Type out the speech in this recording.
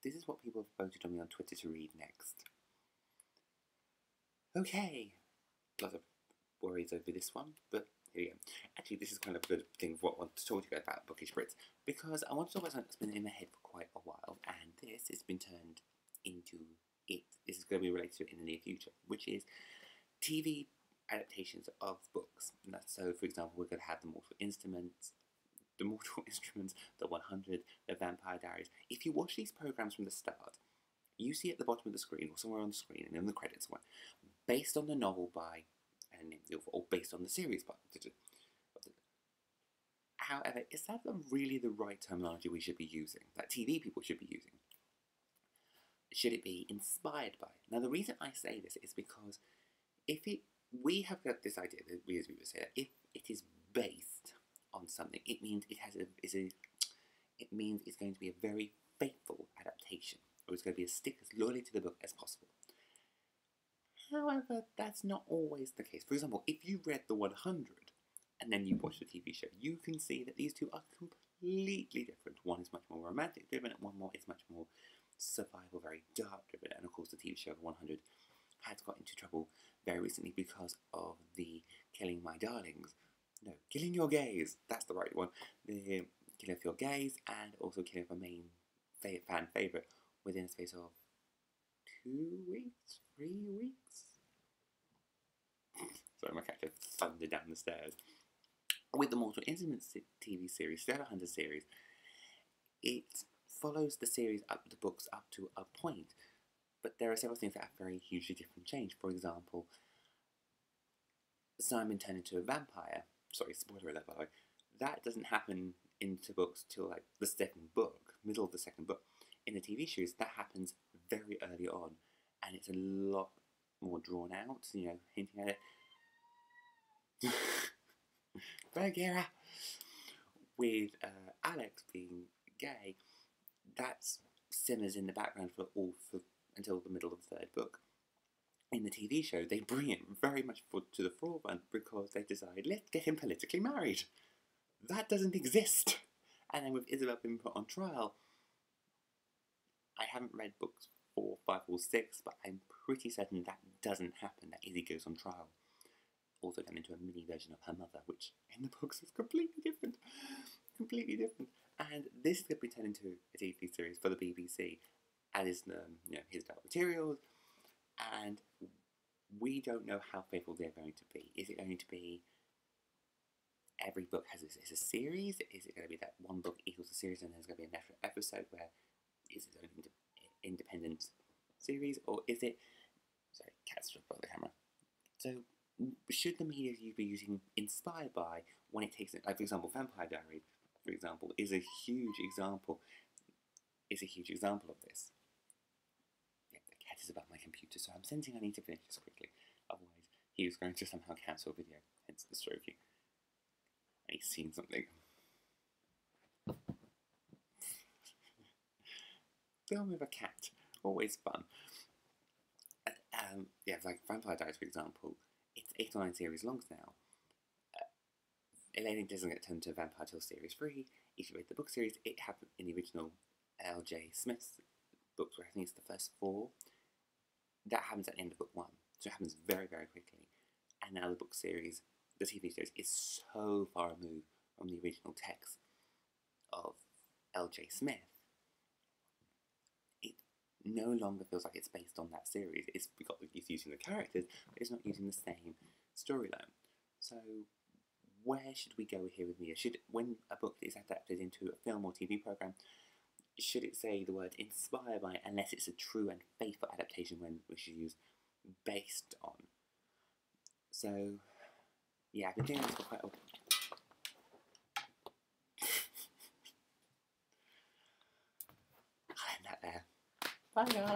this is what people have voted on me on Twitter to read next. Okay, lots of worries over this one, but here we go. Actually, this is kind of a good thing for what I want to talk to you about Bookish Brits, because I want to talk about something that's been in my head for quite a while, and this has been turned into it. This is going to be related to it in the near future, which is TV adaptations of books. And that's, so, for example, we're going to have the Mortal Instruments, the 100, the Vampire Diaries. If you watch these programs from the start, you see at the bottom of the screen, or somewhere on the screen, and in the credits somewhere, based on the novel by, or based on the series by. However, is that really the right terminology we should be using, that TV people should be using? Should it be inspired by? Now, the reason I say this is because we have got this idea that we as viewers say that if it is based on something, it means it means it's going to be a very faithful adaptation, or it's going to be stick as loyally to the book as possible. However, that's not always the case. For example, if you read the 100 and then you watch the TV show, you can see that these two are completely different. One is much more romantic driven, and one more is much more survival, very dark driven. And of course, the TV show 100 has got into trouble very recently because of the Killing My Darlings. No, Killing Your Gays. That's the right one. The Killing of Your Gays, and also killing of a main fan favourite within a space of 2 weeks, 3 weeks. Sorry, my cat just thundered down the stairs. With the Mortal Instruments TV series, the 100 series, it follows the series up the books up to a point, but there are several things that have very hugely different change. For example, Simon turned into a vampire. Sorry, spoiler alert, by the way. That doesn't happen into books till like the second book, middle of the second book. In the TV series, that happens very early on, and it's a lot more drawn out, hinting at it. Bagheera! With Alex being gay, that simmers in the background until the middle of the third book. In the TV show, they bring it very much to the forefront because they decide, let's get him politically married. That doesn't exist. And then with Isabel being put on trial, I haven't read books 4, 5, or 6, but I'm pretty certain that doesn't happen, that Izzy goes on trial. Also done into a mini version of her mother, which in the books is completely different. Completely different. And this is going to be turned into a TV series for the BBC, as is his Dark Materials, and we don't know how faithful they're going to be. Is it going to be every book is a series? Is it going to be that one book equals a series and there's going to be an episode where is it an independent series, or is it... Sorry, cat's just above the camera. So, should the media you be using inspired by when it takes, like for example, Vampire Diaries, for example, is a huge example. Of this. Yeah, the cat is above my computer, so I'm sensing I need to finish this quickly. Otherwise, he is going to somehow cancel a video, hence the stroking. And he's seen something. Film with a cat, always fun. Yeah, like Vampire Diaries, for example, it's 8 or 9 series long now. Elaine doesn't get turned to a vampire till series 3. If you read the book series, it happened in the original L.J. Smith's books, where I think it's the first 4. That happens at the end of book 1, so it happens very, very quickly. And now the book series, the TV series, is so far removed from the original text of L.J. Smith. It no longer feels like it's based on that series. It's using the characters, but it's not using the same storyline. So, where should we go here with media? When a book is adapted into a film or TV program, should it say the word inspired by, unless it's a true and faithful adaptation, when we should use based on? So, yeah, I've been doing this for quite a while. I'll end that there. Bye, guys.